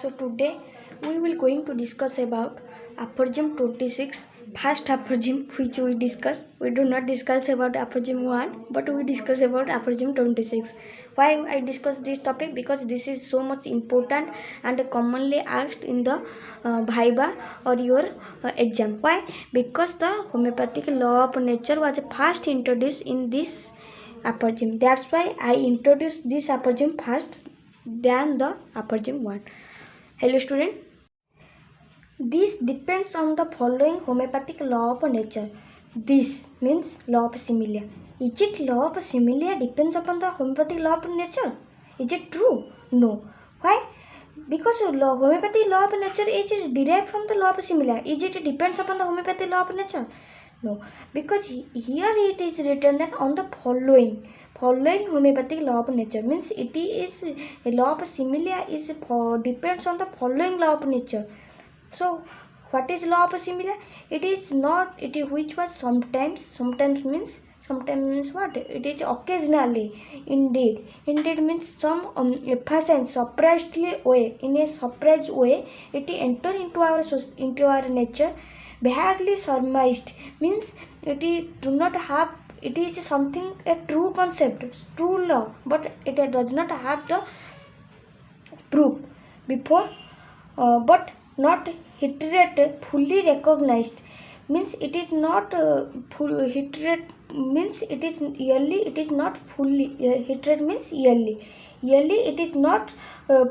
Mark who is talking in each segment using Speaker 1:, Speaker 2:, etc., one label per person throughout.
Speaker 1: So today we will going to discuss about aphorism 26, first aphorism which we discuss. We do not discuss about aphorism 1, but we discuss about aphorism 26. Why I discuss this topic? Because this is so much important and commonly asked in the Viva or your exam. Why? Because the homeopathic law of nature was first introduced in this aphorism. That's why I introduced this aphorism first than the aphorism 1. Hello student. This depends on the following homeopathic law of nature. This means law of similia. Is it law of similia depends upon the homeopathic law of nature? Is it true? No. Why? Because homeopathic law of nature is derived from the law of similia. Is it depends upon the homeopathic law of nature? No. Because here it is written that on the following homeopathic law of nature means it is a law of similia is depends on the following law of nature. So what is law of similia? It is not it is which was sometimes means what? It is occasionally, indeed means some efficient surprisingly way, in a surprise way it enter into our nature. Vaguely surmised means it is do not have, it is something a true concept, true law, but it does not have the proof before, but not hitherto fully recognized means it is not hitherto means it is yearly, it is not fully hitherto means yearly it is not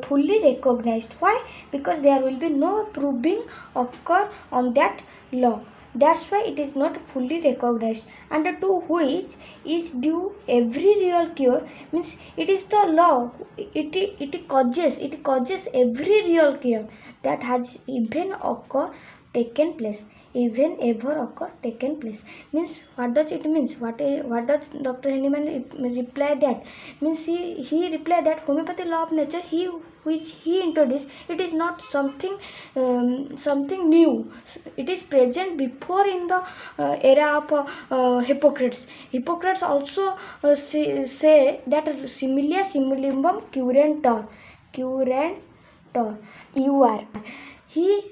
Speaker 1: fully recognized. Why? Because there will be no proving occur on that law. That's why it is not fully recognized, and to which is due every real cure means it is the law, it causes every real cure that has even occur taken place, even ever occur taken place. Means what does it means? What does Dr. Henneman reply that? Means he replied that homeopathy law of nature which he introduced, it is not something something new. It is present before in the era of Hippocrates. Hippocrates also say that similia similibum curantur. He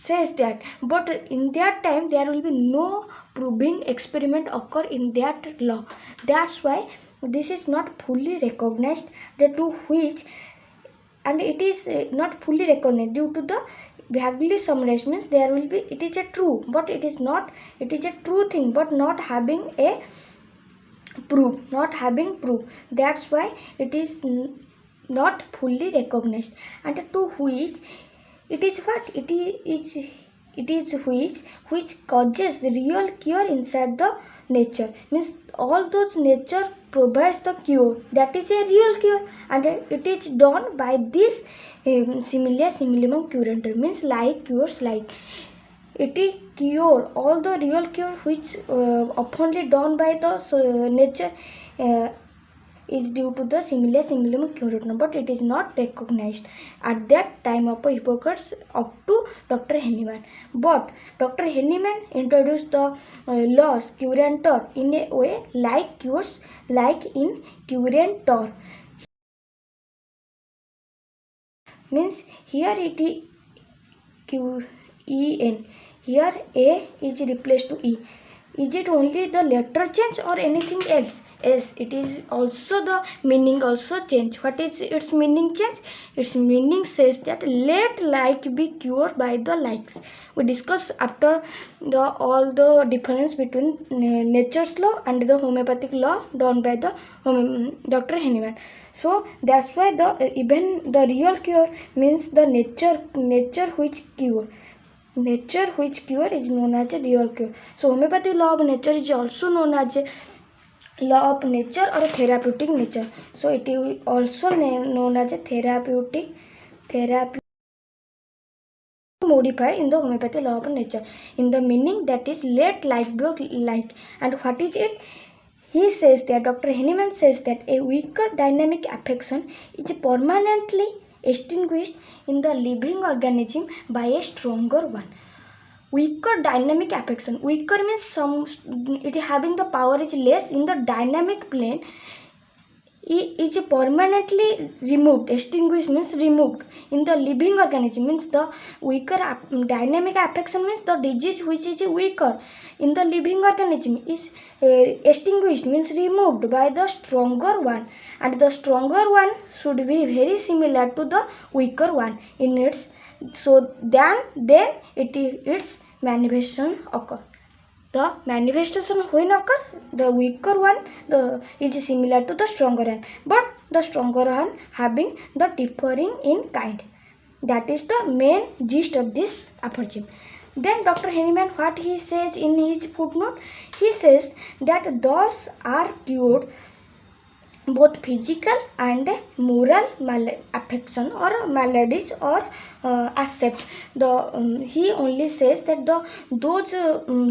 Speaker 1: says that, but in that time there will be no proving experiment occur in that law. That's why this is not fully recognized, the to which, and it is not fully recognized due to the vaguely summarized means there will be, it is a true, but it is not, it is a true thing but not having a proof, that's why it is not fully recognized, and to which it is what it is which causes the real cure inside the nature means all those nature provides the cure, that is a real cure, and it is done by this similia similibum curantur means like cures like. It is cure, all the real cure which oftenly done by the nature is due to the similia similibum curantur, but it is not recognized at that time of Hippocrates up to Dr. Henneman. But Dr. Henneman introduced the laws curantur in a way like cures, like in curantur means here it is QEN. Here A is replaced to E. Is it only the letter change or anything else? Yes, it is also the meaning also change. What is its meaning change? Its meaning says that let like be cured by the likes. We discussed after the all the difference between nature's law and the homeopathic law done by the Dr. Henneman. So that's why the even the real cure means the nature which cure. Nature which cure is known as a real cure. So homeopathic law of nature is also known as a law of nature or a therapeutic nature. So it is also known as a therapy modifier in the homeopathic law of nature, in the meaning that is let like be like. And what is it? He says that Dr. Henneman says that a weaker dynamic affection is permanently extinguished in the living organism by a stronger one. Weaker dynamic affection. Weaker means some it having the power is less in the dynamic plane. is permanently removed. Extinguished means removed in the living organism, means the weaker dynamic affection means the disease which is weaker in the living organism is extinguished means removed by the stronger one, and the stronger one should be very similar to the weaker one in its, so then its manifestation occur. The manifestation when occur, the weaker one is similar to the stronger one, but the stronger one having the differing in kind. That is the main gist of this aphorism. Then Dr. Henneman, what he says in his footnote, he says that those are cured both physical and moral affection or maladies or accept. The he only says that those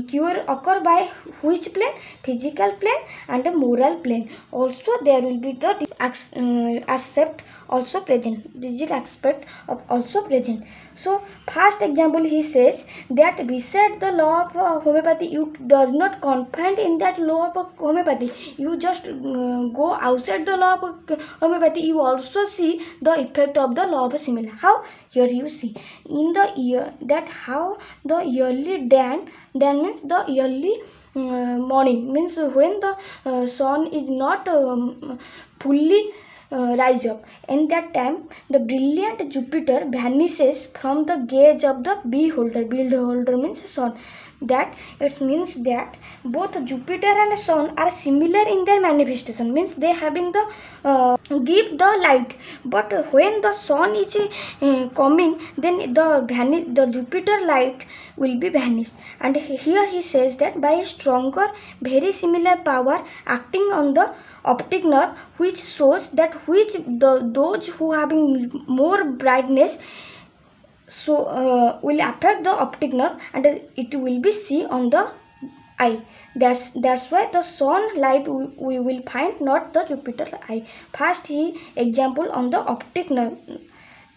Speaker 1: cure occur by which plane? Physical plane and moral plane. Also there will be the accept also present. Digit aspect of also present. So first example, he says that beside the law of homeopathy, you does not confine in that law of homeopathy. You just go outside the law of homeopathy. You also see the effect of the law of similar. How? Here you see in the year that how the yearly dan means the yearly morning, means when the sun is not fully rise up. In that time, the brilliant Jupiter vanishes from the gaze of the beholder. Beholder means sun. That it means that both Jupiter and sun are similar in their manifestation. Means they having the give the light. But when the sun is coming, then the Jupiter light will be vanished. And here he says that by a stronger, very similar power acting on the optic nerve, which shows that those who having more brightness will affect the optic nerve and it will be see on the eye. That's why the sun light we will find, not the Jupiter eye. First he example on the optic nerve,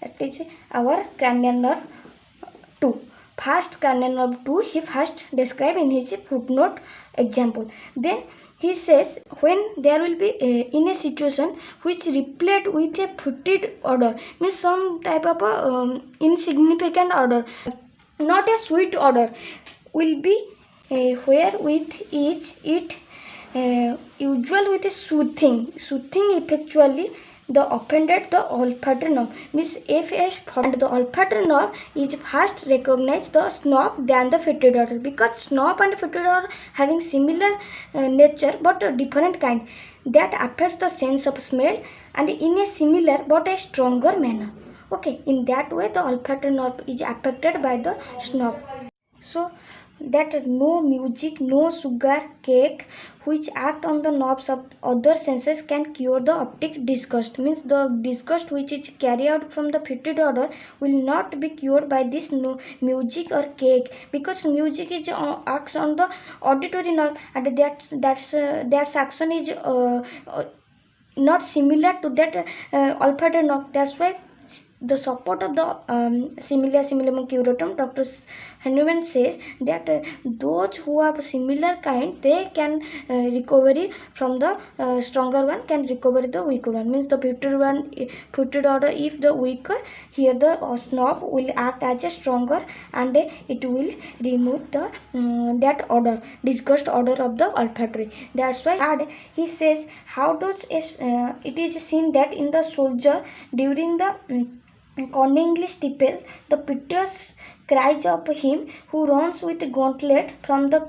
Speaker 1: that is our cranial nerve 2. First cranial nerve 2 he first describe in his footnote example. Then he says when there will be in a situation which replete with a footed order, means some type of insignificant order, not a sweet order, will be where with each it usual with a soothing effectually the offended the olfactory nerve, means FS, and the olfactory nerve is first recognize the snap than the fetid odor, because snap and fetid odor having similar nature but a different kind, that affects the sense of smell and in a similar but a stronger manner. Okay, in that way the olfactory nerve is affected by the snap. So that no music, no sugar, cake which act on the nerves of other senses can cure the optic disgust, means the disgust which is carried out from the fetid odor will not be cured by this no music or cake, because music is acts on the auditory nerve and that's action is not similar to that olfactory nerve. That's why the support of the similia simillimum curatum, Dr. Henneman says that those who have similar kind, they can recovery from the stronger one, can recover the weaker one, means the fetid order if the weaker, here the snap will act as a stronger and it will remove the that order, disgust order of the olfactory. That's why he says how does it is seen that in the soldier during the cunningly stifle the piteous cries of him who runs with gauntlet from the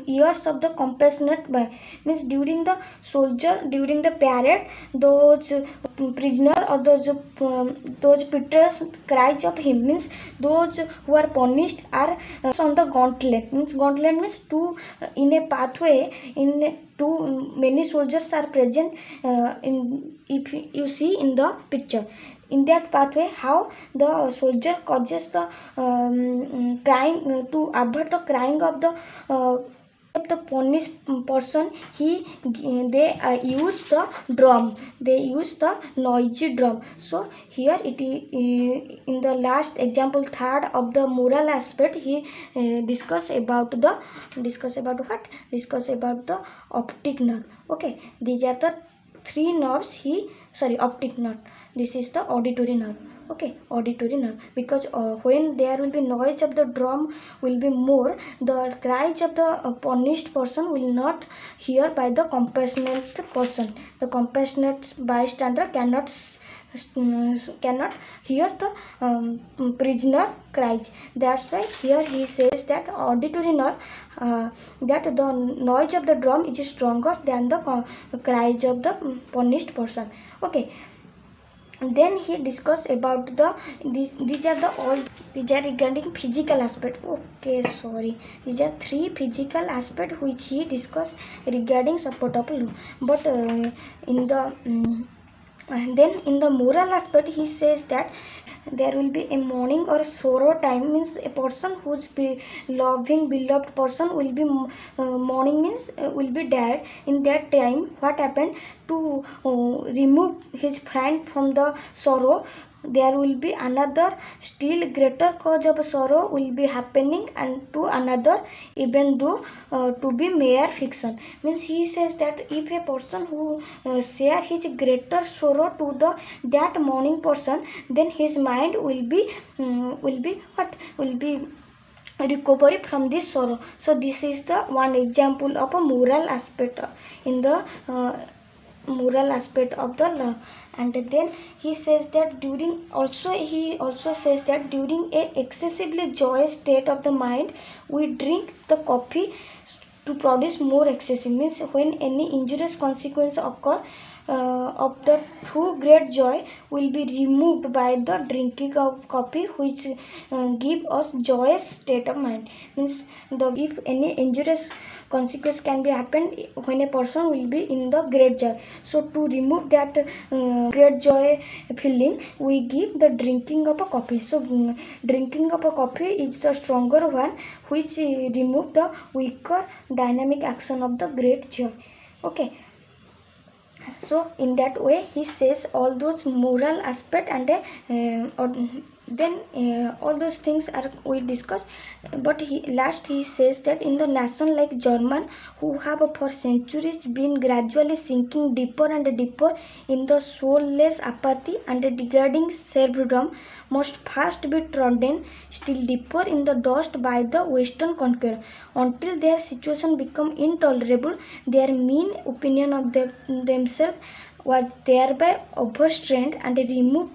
Speaker 1: ears of the compassionate boy, means during the soldier, during the parade, those prisoner or those piteous cries of him, means those who are punished are on the gauntlet, means gauntlet means two in a pathway, in too many soldiers are present in, if you see in the picture, in that pathway how the soldier causes the crying to avoid the crying of the punished person, they use the drum, they use the noisy drum. So here it is in the last example third of the moral aspect, he discuss about the optic nerve. Okay, these are the three nerves optic nerve. This is the auditory nerve. Okay, auditory nerve, because when there will be noise of the drum will be more, the cries of the punished person will not hear by the compassionate person. The compassionate bystander cannot hear the prisoner cries. That's why here he says that auditory nerve, that the noise of the drum is stronger than the cries of the punished person. Okay, then he discussed about these are regarding physical aspect. Okay, sorry, these are three physical aspect which he discussed regarding support of law. But in the then in the moral aspect he says that there will be a mourning or sorrow time, means a person whose loving beloved person will be mourning, means will be dead. In that time what happened, to remove his friend from the sorrow, there will be another still greater cause of sorrow will be happening, and to another, even though to be mere fiction. Means he says that if a person who share his greater sorrow to the that mourning person, then his mind will be recovery from this sorrow. So this is the one example of a moral aspect in the moral aspect of the law. And then he says that he also says that during a excessively joyous state of the mind, we drink the coffee to produce more excessive, means when any injurious consequence occur of the true great joy will be removed by the drinking of coffee, which give us joyous state of mind. Means if any injurious consequence can be happened when a person will be in the great joy, so to remove that great joy feeling, we give the drinking of a coffee. So drinking of a coffee is the stronger one, which remove the weaker dynamic action of the great joy. Okay, so in that way he says all those moral aspect, and then all those things are we discuss. But he says that in the nation like German, who have for centuries been gradually sinking deeper and deeper in the soulless apathy and degrading serfdom, must first be trodden still deeper in the dust by the western conqueror, until their situation become intolerable. Their mean opinion of themselves was thereby overstrained and removed.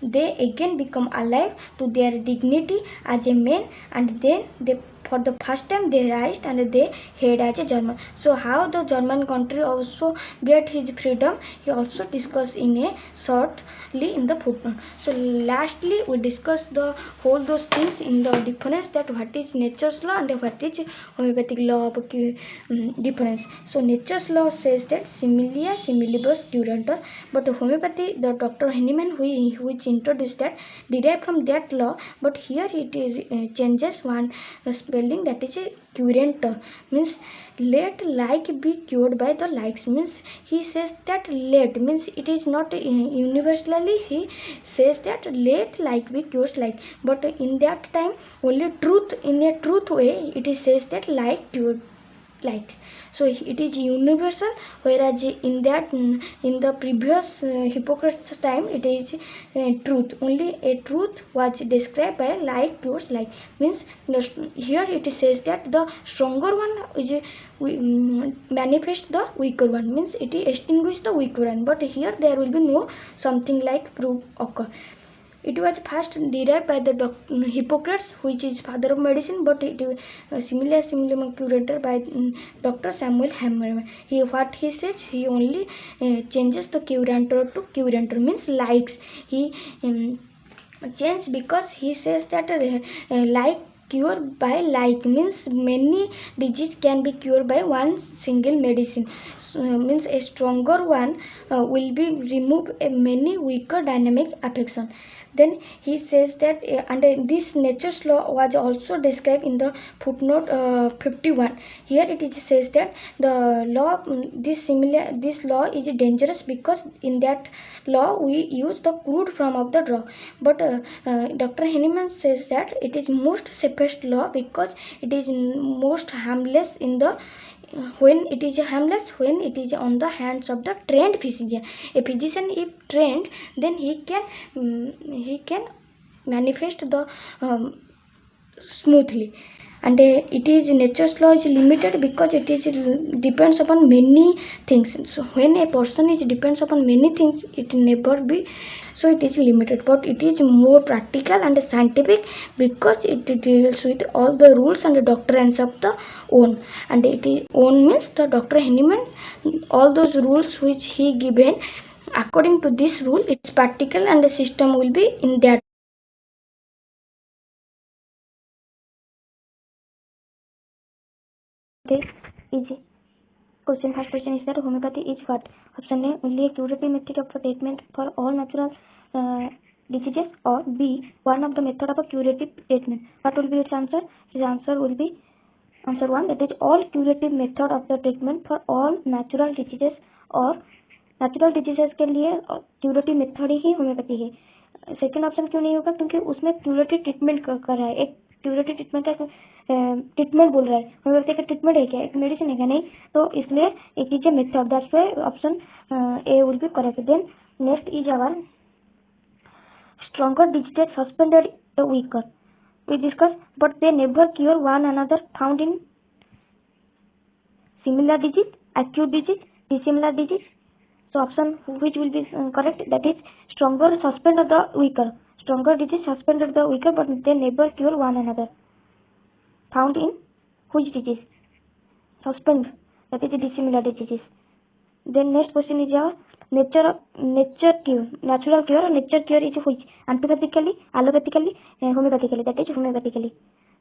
Speaker 1: They again become alive to their dignity as a man, and then they, for the first time, they rise and they head as a German. So how the German country also get his freedom, he also discussed in a shortly in the footnote. So lastly we discuss the whole those things in the difference, that what is nature's law and what is homeopathic law of difference. So nature's law says that similia similibus curantur, but homeopathy, the Dr. Henneman which introduced that, derived from that law, but here it changes one spelling, that is a curantur, means let like be cured by the likes. Means he says that let means it is not universally, he says that let like be cures like, but in that time only truth, in a truth way, it is says that like cured likes. So it is universal, whereas in the previous Hippocrates time it is truth. Only a truth was described by like cures like. Means here it says that the stronger one is manifest the weaker one, means it extinguish the weaker one, but here there will be no something like proof occur. It was first derived by the Hippocrates, which is father of medicine, but it similar curator by Dr. Samuel Hammerman. What he says, he only changes the curantor to curantor, means likes. He changed because he says that like cure by like, means many disease can be cured by one single medicine. Means a stronger one will be remove many weaker dynamic affection. Then he says that and this nature's law was also described in the footnote 51. Here it is says that the law this law is dangerous because in that law we use the crude form of the drug, but Dr. Henneman says that it is most safest law because it is most harmless in the when it is harmless when it is on the hands of the trained physician. A physician if trained, then he can manifest the smoothly. And it is nature's law is limited because it is depends upon many things. So when a person is depends upon many things, it never be, so it is limited. But it is more practical and scientific because it deals with all the rules and doctrines of the own. And it is own means the Dr. Henneman, all those rules which he given, according to this rule, its practical and the system will be in that. Take easy. First question is that homeopathy is what? Option A, only a curative method of treatment for all natural diseases, or B, one of the method of a curative treatment. What will be its answer? His answer will be answer 1, that is all curative method of the treatment for all natural diseases, और natural diseases के लिए curative method ही homeopathy है। Second option क्यों नहीं होगा? क्योंकि उसमें curative treatment कर रहा है, एक क्यूरेटिव ट्रीटमेंट का ट्रीटमेंट बोल रहा है। होम्योपैथी का ट्रीटमेंट है क्या? एक मेडिसिन है क्या? नहीं, तो इसलिए एक चीज है method, that's why option A will be correct. Then next is our stronger diseases suspended the weaker. We discussed, but they never cure one another, found in similar disease, acute disease, dissimilar disease. So option which will be correct, that is stronger suspended the weaker. Stronger disease suspended the weaker, but they never cure one another, found in which disease? Suspend, that is dissimilar diseases. Then next question is our nature cure, natural cure or nature cure is which? Antipathically, allopathically, homeopathically, that is homeopathically.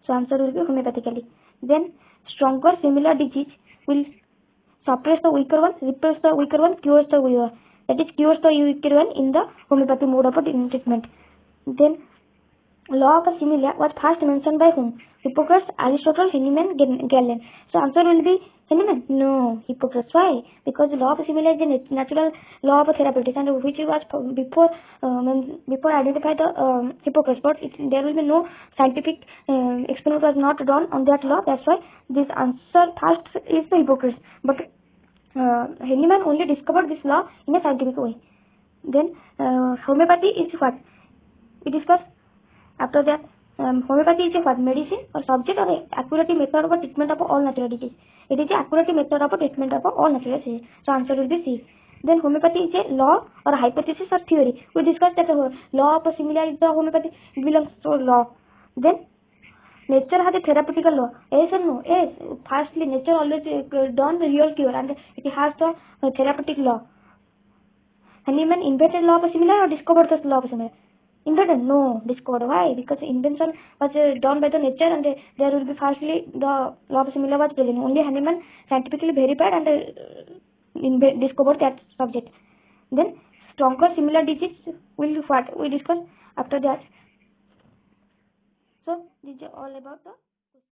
Speaker 1: So answer will be homeopathically. Then stronger similar disease will suppress the weaker one, repress the weaker one, cures the weaker, that is cures the weaker one in the homeopathy mode of treatment. Then law of similia was first mentioned by whom? Hippocrates, Aristotle, Henneman, Galen. So answer will be Henneman? No, Hippocrates. Why? Because the law of similia is a natural law of therapeutics, and which was before identified the Hippocrates, but there will be no scientific experiment was not done on that law. That's why this answer first is the Hippocrates. But Henneman only discovered this law in a scientific way. Then homeopathy is what? We discussed. After that, homeopathy is a what? Medicine or subject or accurate method of treatment of all natural disease. It is a accurate method of treatment of all natural disease. So answer will be C. Then homeopathy is a law or hypothesis or theory. We discussed that the law of similar is the homeopathy, it belongs to law. Then nature has a therapeutical law. Yes or no? Yes. Firstly, nature always done real cure, and it has the therapeutic law. Henneman invented law of similar or discovered the law of similar? Invented? No, discovered. Why? Because invention was done by the nature, and there will be firstly the law of similar was present. Only Henneman scientifically verified and discovered that subject. Then stronger similar digits will what we discuss after that. So this is all about the